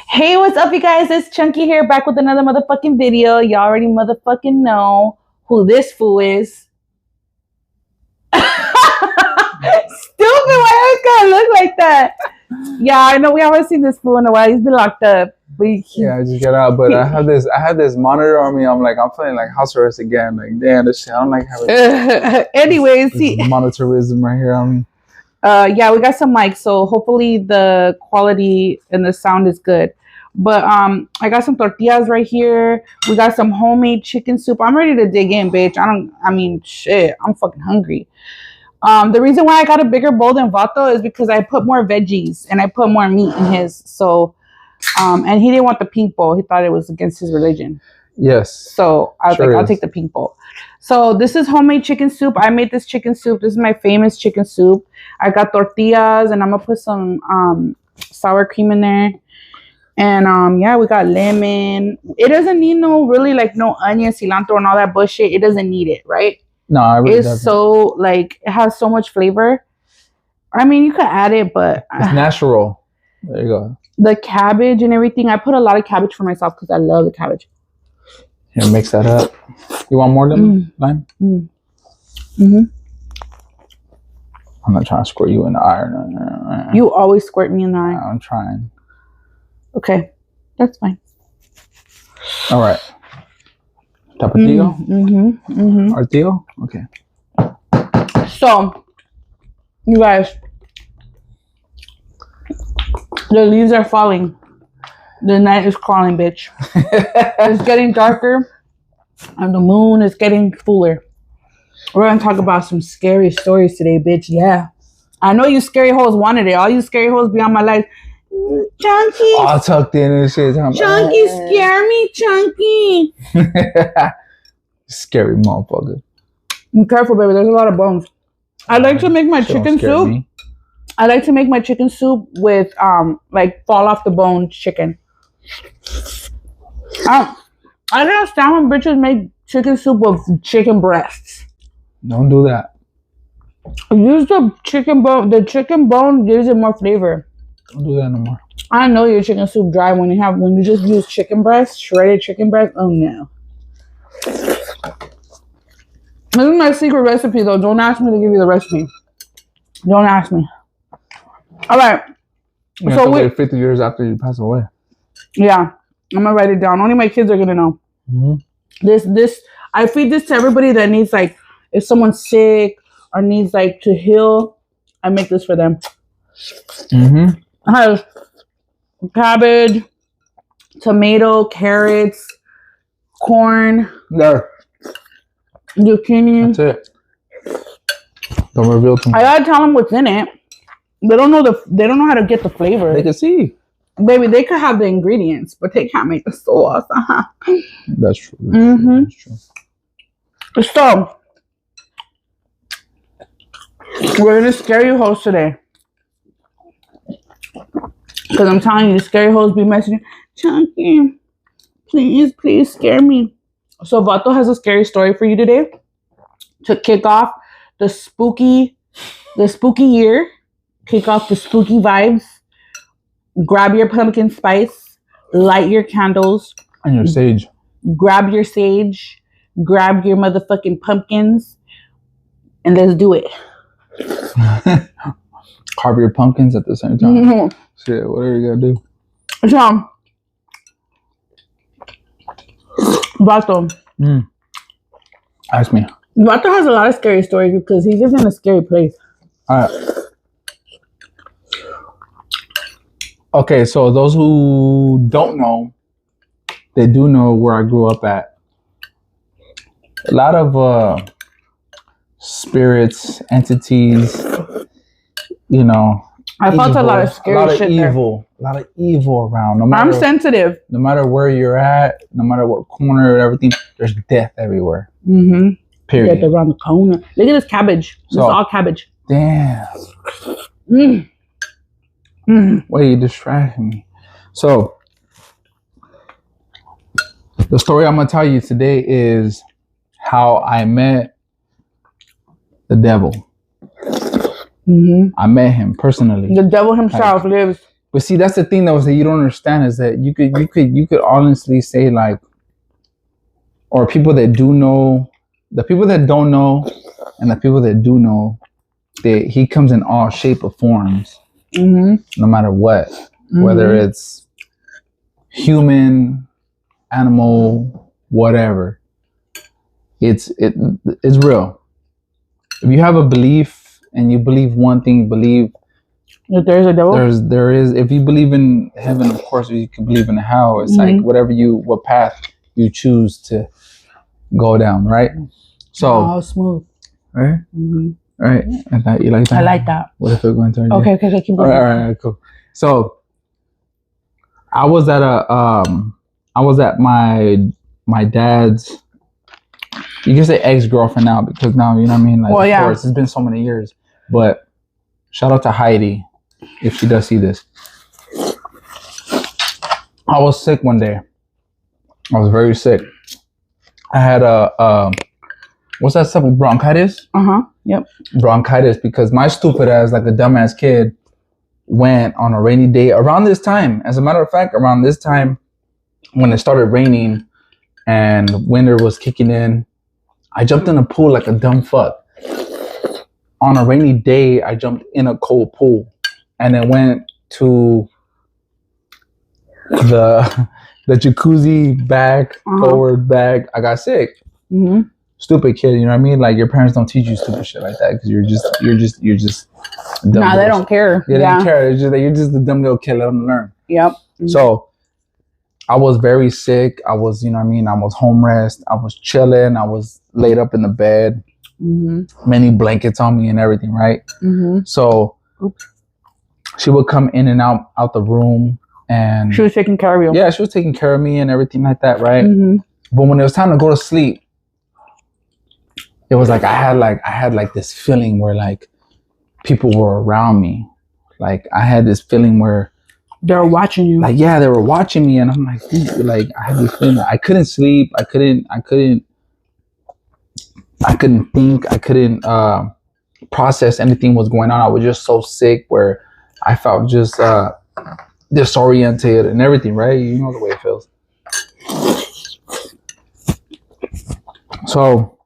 Hey, what's up, you guys? It's Chunky here, back with another motherfucking video. Y'all already motherfucking know who this fool is. Stupid, why it's gotta look like that? Yeah, I know we haven't seen this fool in a while. He's been locked up. Yeah, I just got out, but I had this monitor on me. I'm feeling like house arrest again. Like, damn, this shit. I don't like having Anyways, this monitorism right here on me. yeah, we got some mics, so hopefully the quality and the sound is good. But I got some tortillas right here. We got some homemade chicken soup. I'm ready to dig in, bitch. Shit, I'm fucking hungry. The reason why I got a bigger bowl than Vato is because I put more veggies and I put more meat in his. So, and he didn't want the pink bowl. He thought it was against his religion. Yes. So I was like, I'll take the pink bowl. So this is homemade chicken soup. I made this chicken soup. This is my famous chicken soup. I got tortillas and I'm gonna put some sour cream in there. And yeah, we got lemon. It doesn't need no onion, cilantro, and all that bullshit. It doesn't need it, right? No, it really doesn't. So it has so much flavor. I mean, you could add it, but it's natural. There you go. The cabbage and everything. I put a lot of cabbage for myself because I love the cabbage. Here, mix that up. You want more lime? Mm-hmm. I'm not trying to squirt you in the eye. You always squirt me in the eye. I'm trying. Okay, that's fine. All right. Tapatio? Artillo? Okay. So, you guys, the leaves are falling. The night is crawling, bitch. It's getting darker, and the moon is getting fuller. We're gonna talk about some scary stories today, bitch. Yeah, I know you scary hoes wanted it. All you scary hoes be on my life. Chunky, all tucked in and shit. Chunky, scare me, Chunky. Scary motherfucker. Be careful, baby. There's a lot of bones. I like to make my chicken soup. I like to make my chicken soup with fall off the bone chicken. I don't understand when bitches make chicken soup with chicken breasts. Don't do that. Use the chicken bone. The chicken bone gives it more flavor. Don't do that no more. I know your chicken soup dry when you just use chicken breast, shredded chicken breast. Oh no. This is my secret recipe though. Don't ask me to give you the recipe. Don't ask me. All right. You have to wait 50 years after you pass away. Yeah, I'm gonna write it down. Only my kids are gonna know. This I feed this to everybody that needs if someone's sick or needs to heal. I make this for them. It has cabbage, tomato, carrots, corn, zucchini. That's it. Don't reveal too much. I gotta tell them what's in it. They don't know how to get the flavor. They can see. Baby, they could have the ingredients, but they can't make the sauce. That's true. That's true. So, we're gonna scare you hoes today. Because I'm telling you, scary hoes be messaging, Chunky, please scare me. So Vato has a scary story for you today to kick off the spooky year, kick off the spooky vibes. Grab your pumpkin spice, light your candles. And your sage. Grab your sage, grab your motherfucking pumpkins, and let's do it. Carve your pumpkins at the same time. Shit, whatever you gotta do. So, Vato. Ask me. Vato has a lot of scary stories because he's just in a scary place. Alright. Okay, so those who don't know, they do know where I grew up at. A lot of spirits, entities, I felt a lot of scary shit there. A lot of evil around. I'm sensitive. No matter where you're at, no matter what corner, everything, there's death everywhere. Period. Death around the corner. Look at this cabbage. This is all cabbage. Damn. Wait, you distracted me. So, the story I'm going to tell you today is how I met the devil. I met him personally. The devil himself lives But see, that's the thing that you don't understand is that you could honestly say like, or people that do know, the people that don't know, and the people that do know, that he comes in all shape of forms, no matter what, whether it's human, animal, whatever. It's real. If you have a belief and you believe one thing, you believe if there's a devil, there is. If you believe in heaven, of course you can believe in hell. It's like what path you choose to go down, right? So smooth, right, right. And that, you like that? I like that. What if we're going to? Okay, keep going. All right, cool. So I was at my dad's. You can say ex-girlfriend now because now, you know what I mean? Like, of course, it's been so many years. But shout out to Heidi if she does see this. I was sick one day. I was very sick. I had what's that stuff? Bronchitis? Yep. Bronchitis because my stupid ass, like a dumbass kid, went on a rainy day around this time. As a matter of fact, around this time when it started raining and winter was kicking in, I jumped in a pool like a dumb fuck. On a rainy day, I jumped in a cold pool and then went to the jacuzzi forward bag. I got sick. Stupid kid, you know what I mean? Like your parents don't teach you stupid shit like that because you're just dumb. Nah, they don't care. Yeah, they don't care. It's just that you're just a dumb little kid. Let them learn. Yep. So I was very sick. I was, you know what I mean? I was home rest. I was chilling. I was laid up in the bed. Many blankets on me and everything, right? So she would come in and out the room, and she was taking care of you. Yeah, she was taking care of me and everything like that, right? But when it was time to go to sleep, it was like I had like this feeling where like people were around me. Like I had this feeling where they were watching you. Like, yeah, they were watching me, and I'm like, dude, like I had this feeling. I couldn't sleep. I couldn't think. I couldn't process anything was going on. I was just so sick where I felt just disoriented and everything, right? You know the way it feels. So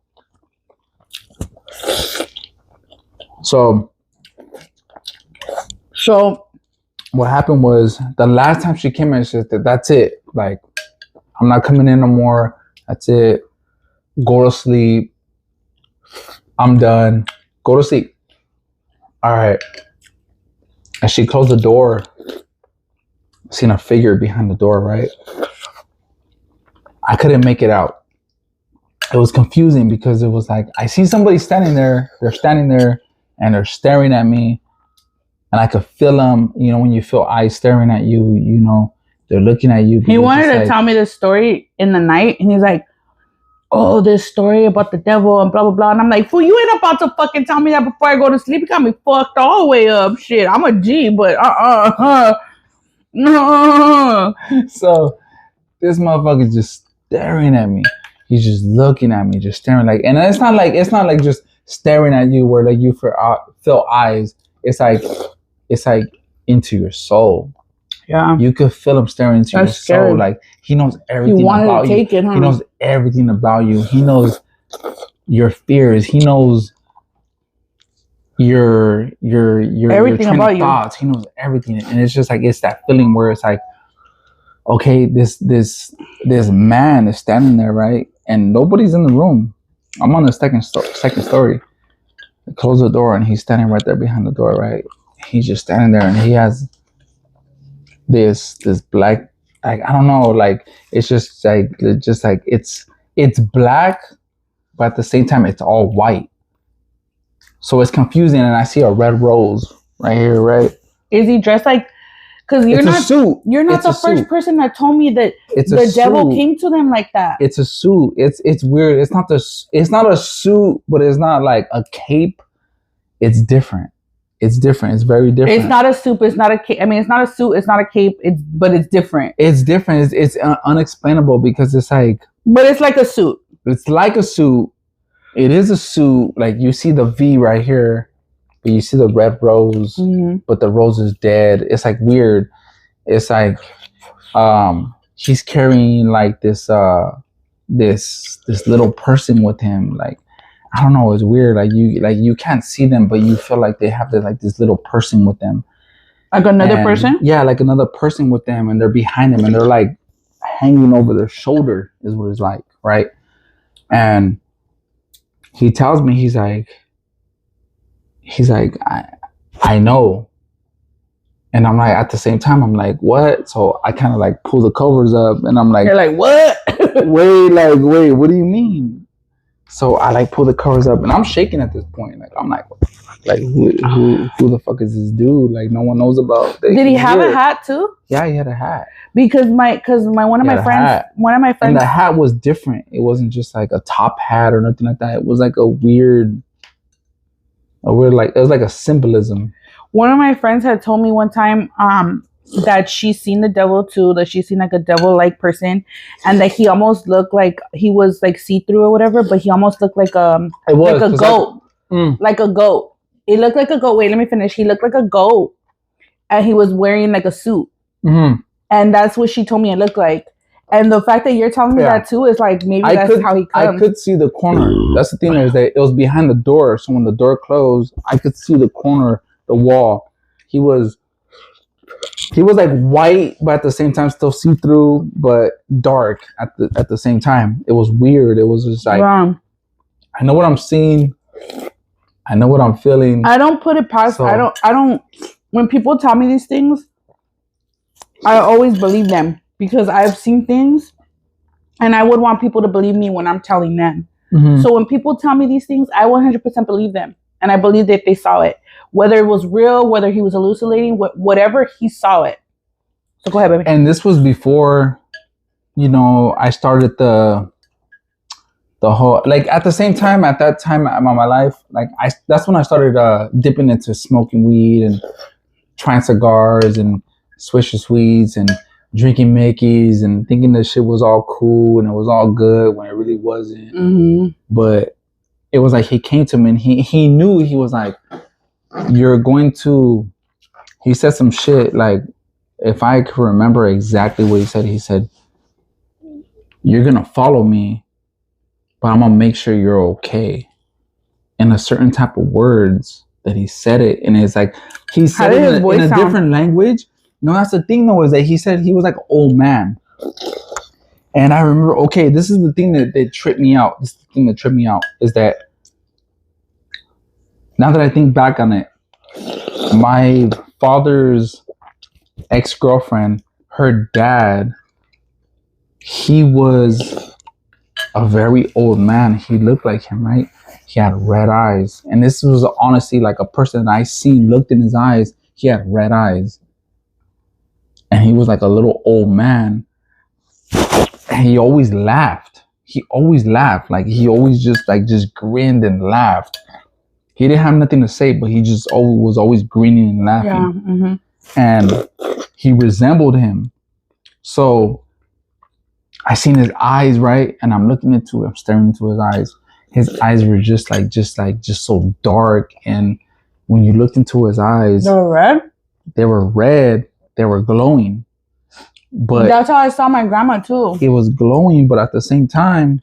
what happened was the last time she came in, she said, that's it. Like, I'm not coming in no more. That's it. Go to sleep. I'm done. Go to sleep. All right. And she closed the door. I seen a figure behind the door, right? I couldn't make it out. It was confusing because it was like, I see somebody standing there. They're standing there and they're staring at me. And I could feel them, you know, when you feel eyes staring at you, you know, they're looking at you. He wanted to tell me this story in the night. And he's like, oh, this story about the devil and blah, blah, blah. And I'm like, fool, you ain't about to fucking tell me that before I go to sleep. You got me fucked all the way up. Shit, I'm a G, but no. So this motherfucker just staring at me. He's just looking at me, just staring like, and it's not like just staring at you where like you feel eyes. It's like into your soul. Yeah. You could feel him staring into your soul. Like he knows everything about you. He knows everything about you. He knows your fears. He knows your everything train about of thoughts. He knows everything. And it's just like it's that feeling where it's like, okay, this man is standing there, right? And nobody's in the room. I'm on the second story. I close the door and he's standing right there behind the door, right? He's just standing there and he has this black, like, I don't know, like it's just like it's black, but at the same time it's all white. So it's confusing, and I see a red rose right here, right? Is he dressed like? Because you're not the first person that told me that the devil came to them like that. It's a suit. It's weird. It's not a suit, but it's not like a cape. It's different. It's different. It's very different. It's not a suit. It's not a cape. I mean, it's not a suit. It's not a cape. But it's different. It's different. It's unexplainable because it's like. But it's like a suit. It's like a suit. It is a suit. Like you see the V right here. but you see the red rose, Mm-hmm. but the rose is dead. It's like weird. It's like he's carrying like this little person with him. Like I don't know, it's weird. Like you can't see them, but you feel like they have this little person with them. Like another And, person? Yeah, like another person with them, and they're behind him, and they're like hanging over their shoulder. Is what it's like, right? And he tells me, he's like, I know. And I'm like, at the same time, I'm like, what? So I kind of like pull the covers up, and I'm like, you're like, what? wait, what do you mean? So I like pull the covers up, and I'm shaking at this point. Like I'm like who the fuck is this dude? Like no one knows about. Did he have a hat too? Yeah, he had a hat. Because one of my friends, and the hat was different. It wasn't just like a top hat or nothing like that. It was like a weird like, it was like a symbolism. One of my friends had told me one time that she's seen the devil too, that she's seen like a devil-like person, and that he almost looked like he was like see-through or whatever, but he almost looked like like a goat. Like a goat. It looked like a goat. Wait, let me finish. He looked like a goat, and he was wearing like a suit. Mm-hmm. And that's what she told me it looked like. And the fact that you're telling me that too is like maybe that's how he comes. I could see the corner. That's the thing, is that it was behind the door. So when the door closed, I could see the corner, the wall. He was like white, but at the same time still see through, but dark at the same time. It was weird. It was just like I know what I'm seeing. I know what I'm feeling. I don't put it past. So, I don't. When people tell me these things, I always believe them because I've seen things, and I would want people to believe me when I'm telling them. Mm-hmm. So when people tell me these things, I 100% believe them, and I believe that they saw it, whether it was real, whether he was hallucinating, whatever, he saw it. So go ahead, baby. And this was before, I started the whole, like at the same time, at that time in my life, like that's when I started dipping into smoking weed and trying cigars and swisher sweets and drinking Mickeys and thinking this shit was all cool and it was all good when it really wasn't. Mm-hmm. But it was like he came to me and he knew, he was like, he said some shit, like, if I could remember exactly what he said, you're gonna follow me, but I'm gonna make sure you're okay. In a certain type of words that he said it, and it's like he said it in a different language. No, that's the thing though, is that he said he was like an old man. And I remember, okay, this is the thing that tripped me out. This is the thing that tripped me out, is that now that I think back on it, my father's ex-girlfriend, her dad, he was a very old man. He looked like him, right? He had red eyes. And this was honestly like a person that I seen, looked in his eyes. He had red eyes. And he was like a little old man. And he always laughed. Like he always just grinned and laughed. He didn't have nothing to say, but he just was always grinning and laughing. Yeah, mm-hmm. And he resembled him. So I seen his eyes, right? And I'm staring into his eyes. His eyes were just so dark. And when you looked into his eyes, they were red? They were red. They were glowing. But that's how I saw my grandma too. It was glowing, but at the same time,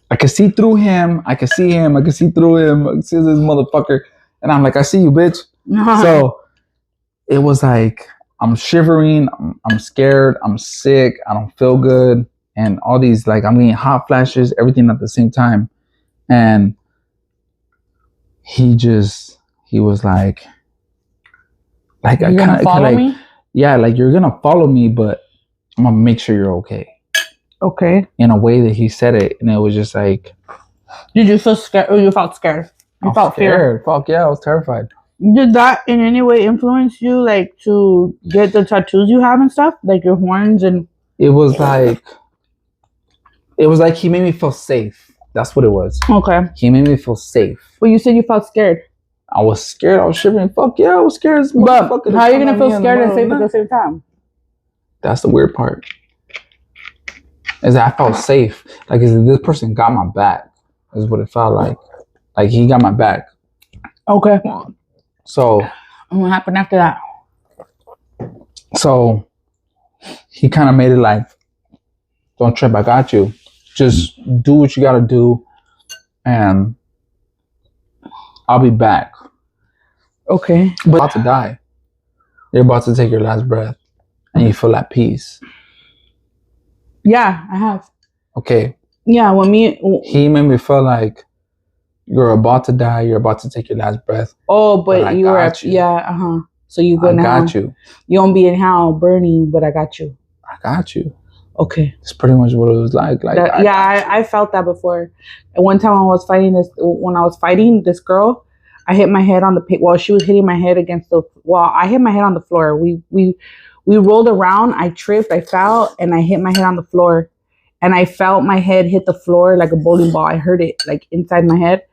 I could see through him. I could see him. I could see through him. I could see this motherfucker. And I'm like, I see you, bitch. So it was like, I'm shivering. I'm scared. I'm sick. I don't feel good. And all these, like, I'm getting hot flashes, everything at the same time. And he was like I kind of follow me? Yeah, like, you're going to follow me, but I'm going to make sure you're okay. Okay. In a way that he said it, and it was just like, did you feel scared? Or you felt scared? You felt fear? Fuck yeah, I was terrified. Did that in any way influence you, like, to get the tattoos you have and stuff, like your horns and? It was like he made me feel safe. That's what it was. Okay. He made me feel safe. Well, you said you felt scared. I was scared. I was shivering. Fuck yeah, I was scared. But how are you gonna feel scared and safe at the same time? That's the weird part. Is that I felt safe. Like, is this person got my back? Is what it felt like. Like, he got my back. Okay. So And what happened after that? So he kind of made it like, don't trip, I got you. Just do what you got to do, and I'll be back. Okay. But you're about to die. You're about to take your last breath, and you feel at peace. Yeah, I have. Okay. Yeah, he made me feel like you're about to die. You're about to take your last breath. Oh, but you were yeah, So you go now. I got you. You won't be in hell burning, but I got you. I got you. Okay. It's pretty much what it was like. I felt that before. And one time when I was fighting this girl, I hit my head on the well, she was hitting my head against the wall. I hit my head on the floor. We rolled around. I tripped. I fell, and I hit my head on the floor. And I felt my head hit the floor like a bowling ball. I heard it like inside my head.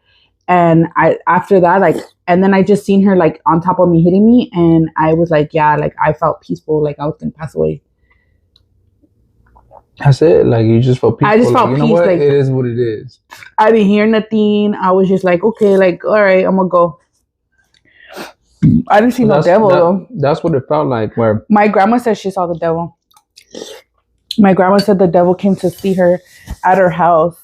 And after that, and then I just seen her like on top of me hitting me, and I was like, yeah, like I felt peaceful, like I was gonna pass away. That's it. Like you just felt peaceful. I just felt peace. You know what? Like, it is what it is. I didn't hear nothing. I was just like, okay, like all right, I'm gonna go. I didn't see no devil though. That's what it felt like. Where my grandma said she saw the devil. My grandma said the devil came to see her at her house.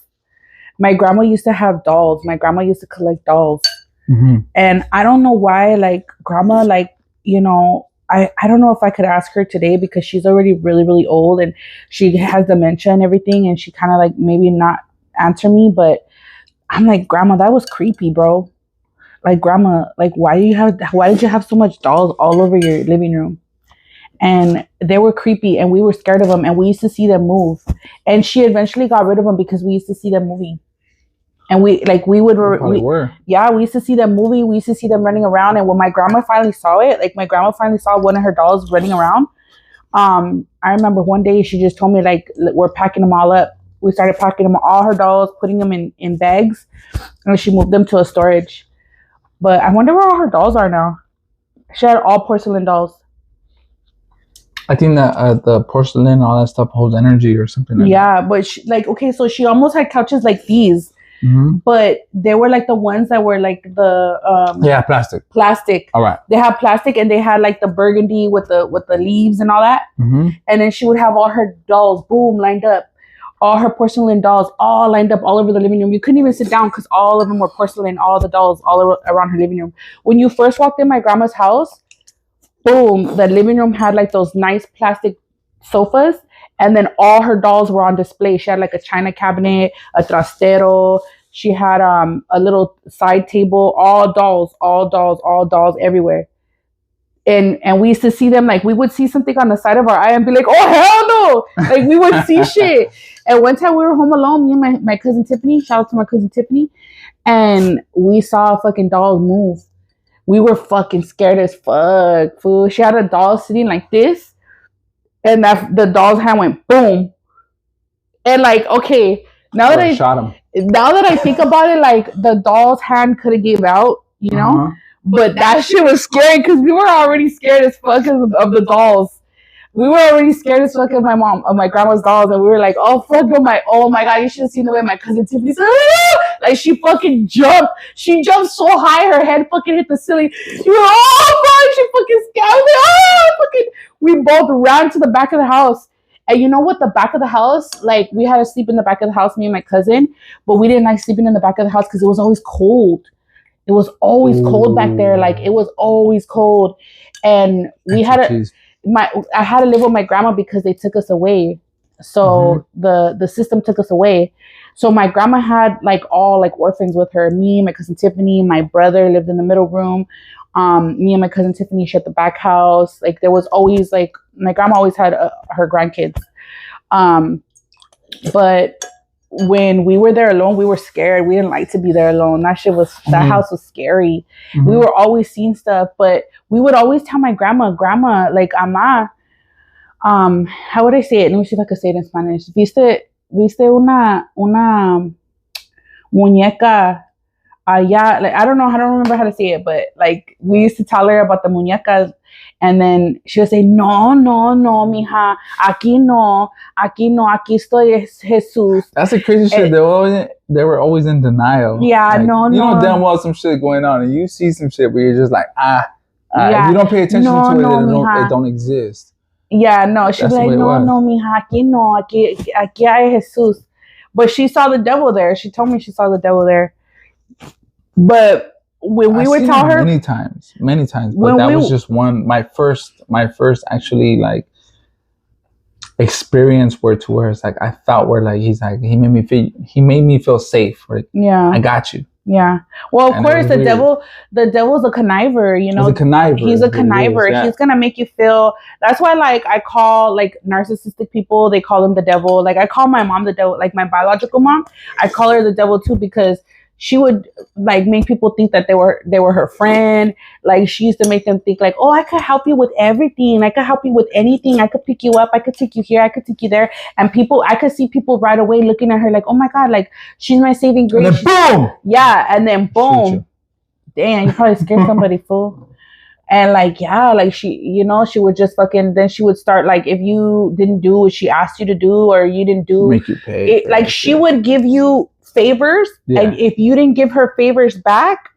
My grandma used to have dolls. My grandma used to collect dolls. Mm-hmm. And I don't know why, like, grandma, like, you know, I don't know if I could ask her today because she's already really, really old and she has dementia and everything. And she kind of like maybe not answer me. But I'm like, grandma, that was creepy, bro. Like, grandma, like, why did you have so much dolls all over your living room? And they were creepy and we were scared of them and we used to see them move. And she eventually got rid of them because we used to see them moving. And we used to see them moving. We used to see them running around. And when my grandma finally saw it, like my grandma finally saw one of her dolls running around. I remember one day she just told me like, we're packing them all up. We started packing them, all her dolls, putting them in bags, and she moved them to a storage. But I wonder where all her dolls are now. She had all porcelain dolls. I think that the porcelain, all that stuff holds energy or something like that. Yeah, but so she almost had couches like these. Mm-hmm. But they were like the ones that were like the plastic. All right. They had plastic and they had like the burgundy with the leaves and all that. Mm-hmm. And then she would have all her dolls, boom, lined up. All her porcelain dolls, all lined up all over the living room. You couldn't even sit down because all of them were porcelain. All the dolls all around her living room. When you first walked in my grandma's house, boom, the living room had like those nice plastic sofas. And then all her dolls were on display. She had like a china cabinet, a trastero. She had a little side table, all dolls everywhere. And we used to see them, like we would see something on the side of our eye and be like, oh hell no! Like we would see shit. And one time we were home alone, me and my cousin Tiffany, shout out to my cousin Tiffany, and we saw fucking dolls move. We were fucking scared as fuck, fool. She had a doll sitting like this. And the doll's hand went boom. And like, okay, now that I think about it, like the doll's hand could have gave out, you know? Uh-huh. But that shit was scary because we were already scared as fuck of the dolls. We were already scared as fuck of my grandma's dolls, and we were like, oh fuck, oh my god, you should have seen the way my cousin Tiffany said, like she fucking jumped. She jumped so high, her head fucking hit the ceiling. She went, oh fuck, she fucking scared me. Oh fucking. We both ran to the back of the house. And you know what? The back of the house, like we had to sleep in the back of the house, me and my cousin, but we didn't like sleeping in the back of the house because it was always cold. It was always cold back there. Like it was always cold. And I had to live with my grandma because they took us away. So the system took us away. So my grandma had like all like orphans with her. Me, my cousin Tiffany, my brother lived in the middle room. Me and my cousin Tiffany shared the back house. Like there was always like my grandma always had her grandkids. But when we were there alone, we were scared. We didn't like to be there alone. That house was scary. Mm-hmm. We were always seeing stuff, but we would always tell my grandma, like, ama, how would I say it? Let me see if I could say it in Spanish. Viste una muñeca allá, like I don't remember how to say it, but like we used to tell her about the muñecas, And then she would say, no, mija, aquí no, aquí estoy, Jesus. That's the crazy shit. They were always in denial. Yeah, like, no. You know damn well some shit going on, and you see some shit, but you're just like, Yeah. If you don't pay attention to it, it don't exist. Yeah, no. She'd be like, no, mija, aquí no, aquí hay Jesus. But she saw the devil there. She told me she saw the devil there. But when we would tell her many times, but that was just my first actually like experience where it's like I felt where like he made me feel safe. Right? Yeah, I got you. Yeah. Well, of course, the devil's a conniver, you know. He's a conniver. He's a conniver. Yeah. He's gonna make you feel. That's why, like, I call like narcissistic people. They call them the devil. Like, I call my mom the devil. Like my biological mom, I call her the devil too because she would like make people think that they were her friend. Like she used to make them think like, oh, I could help you with everything. I could help you with anything. I could pick you up. I could take you here. I could take you there. And I could see people right away looking at her like, oh my God, like she's my saving grace. And then boom. Yeah. And then boom. Damn, you probably scared somebody, fool. And like, yeah, like she, you know, she would just then she would start like, if you didn't do what she asked you to do or you didn't do, make you pay. Like she would give you favors, and if you didn't give her favors back,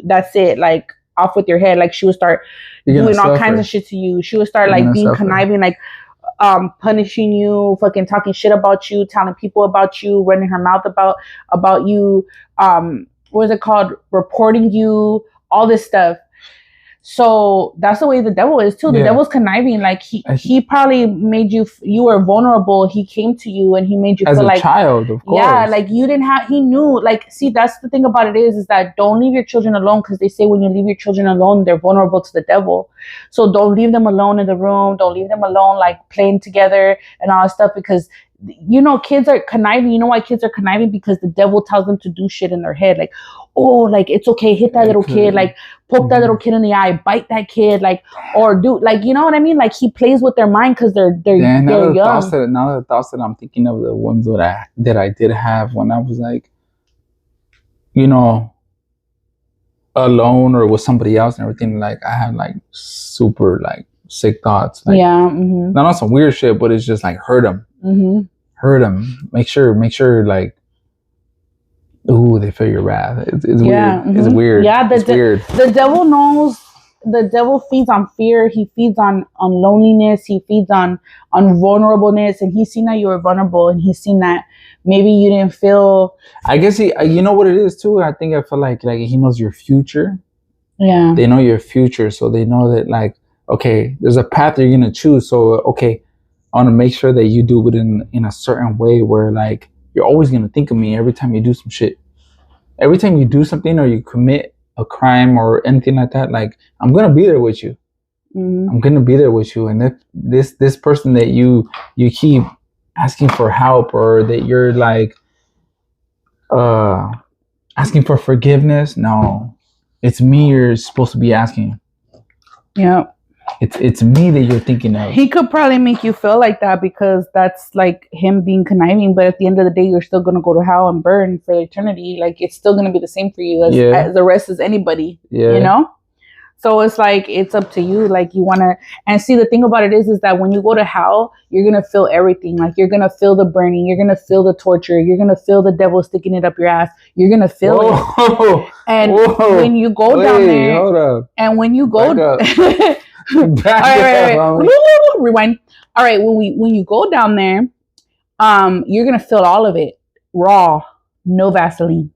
that's it, like off with your head. Like she would start doing all kinds of shit to you. She would start like being conniving, like punishing you, fucking talking shit about you, telling people about you, running her mouth about you, what is it called, reporting you, all this stuff. So that's the way the devil is too. The devil's conniving. Like he probably made you were vulnerable. He came to you and he made you feel like as a child, of course. Yeah, like you didn't have. He knew. Like, see, that's the thing about it is that don't leave your children alone, because they say when you leave your children alone, they're vulnerable to the devil. So don't leave them alone in the room. Don't leave them alone like playing together and all that stuff, because you know kids are conniving. You know why kids are conniving? Because the devil tells them to do shit in their head, like, oh, like it's okay, hit that little kid, like poke that little kid in the eye, bite that kid, like, or do, like, you know what I mean? Like he plays with their mind because they're young. Now the thoughts that I'm thinking of, the ones that I did have when I was like, you know, alone or with somebody else and everything. Like I had like super like sick thoughts. Like, not on some weird shit, but it's just like hurt them. Hurt them. Make sure like, ooh, they feel your wrath. It's weird. It's weird. Yeah, it's weird. The devil knows. The devil feeds on fear. He feeds on loneliness. He feeds on vulnerableness. And he's seen that you were vulnerable, and he's seen that maybe you didn't feel. I guess you know what it is too. I feel like he knows your future. Yeah. They know your future, so they know that like, okay, there's a path that you're gonna choose. So okay, I want to make sure that you do it in a certain way where like you're always gonna think of me every time you do some shit. Every time you do something or you commit a crime or anything like that, like I'm gonna be there with you. I'm gonna be there with you. And if this person that you keep asking for help, or that you're like asking for forgiveness, no, it's me you're supposed to be asking. Yeah. It's me that you're thinking of. He could probably make you feel like that because that's like him being conniving, but at the end of the day, you're still gonna go to hell and burn for eternity. Like it's still gonna be the same for you as the rest as anybody. Yeah. You know? So it's like it's up to you. Like you wanna, and see, the thing about it is that when you go to hell, you're gonna feel everything. Like you're gonna feel the burning, you're gonna feel the torture, you're gonna feel the devil sticking it up your ass. You're gonna feel it. And when you go down there, hold up. And when you go rewind. All right, when you go down there, you're gonna feel all of it raw, no Vaseline,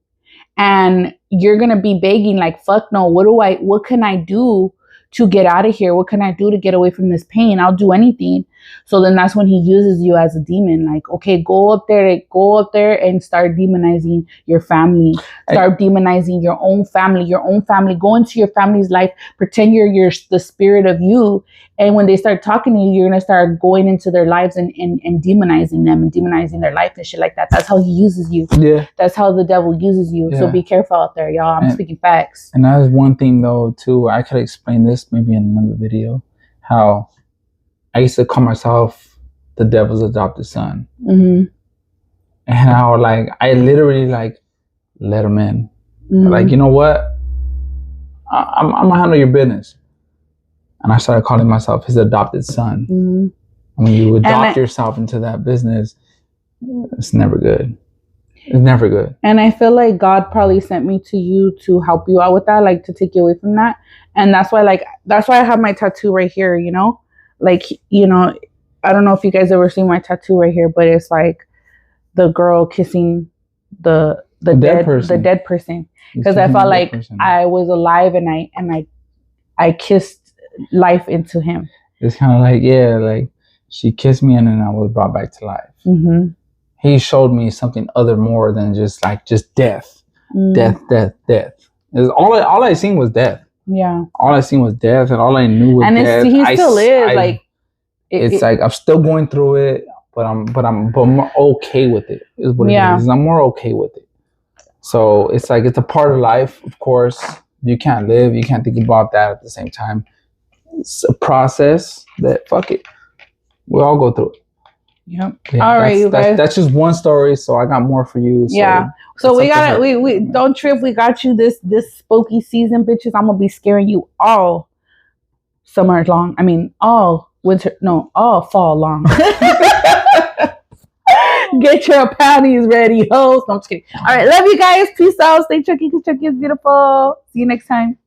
and you're gonna be begging like, fuck no, what can I do to get out of here? What can I do to get away from this pain? I'll do anything. So then that's when he uses you as a demon. Like, okay, go up there and start demonizing your family. Start demonizing your own family. Go into your family's life. Pretend you're the spirit of you. And when they start talking to you, you're going to start going into their lives and demonizing them and demonizing their life and shit like that. That's how he uses you. Yeah. That's how the devil uses you. Yeah. So be careful out there, y'all. I'm speaking facts. And that is one thing, though, too. I could explain this maybe in another video. How I used to call myself the devil's adopted son. And how, like, I literally, like, let him in. Like, you know what? I'm going to handle your business. and I started calling myself his adopted son. Mm-hmm. When you adopt yourself into that business, it's never good. It's never good. And I feel like God probably sent me to you to help you out with that, like to take you away from that. And that's why I have my tattoo right here, you know? Like, you know, I don't know if you guys ever seen my tattoo right here, but it's like the girl kissing the dead person. Because I felt like I was alive and I kissed life into him. It's kind of like, yeah, like she kissed me and then I was brought back to life. Mm-hmm. He showed me something more than just death. Death. All I seen was death. Yeah. All I seen was death, and all I knew was death. And he still is. It's like I'm still going through it, but I'm more okay with it. Is what it is. I'm more okay with it. So it's like it's a part of life, of course. You can't live. You can't think about that at the same time. It's a process that fuck it. We all go through it. Yep. Yeah, all right, you guys. That's just one story, so I got more for you. Yeah. So we don't trip. We got you this spooky season, bitches. I'm gonna be scaring you all summer long. I mean, all winter. No, all fall long. Get your panties ready, hoes. No, I'm just kidding. All right, love you guys. Peace out. Stay Chucky because Chucky is beautiful. See you next time.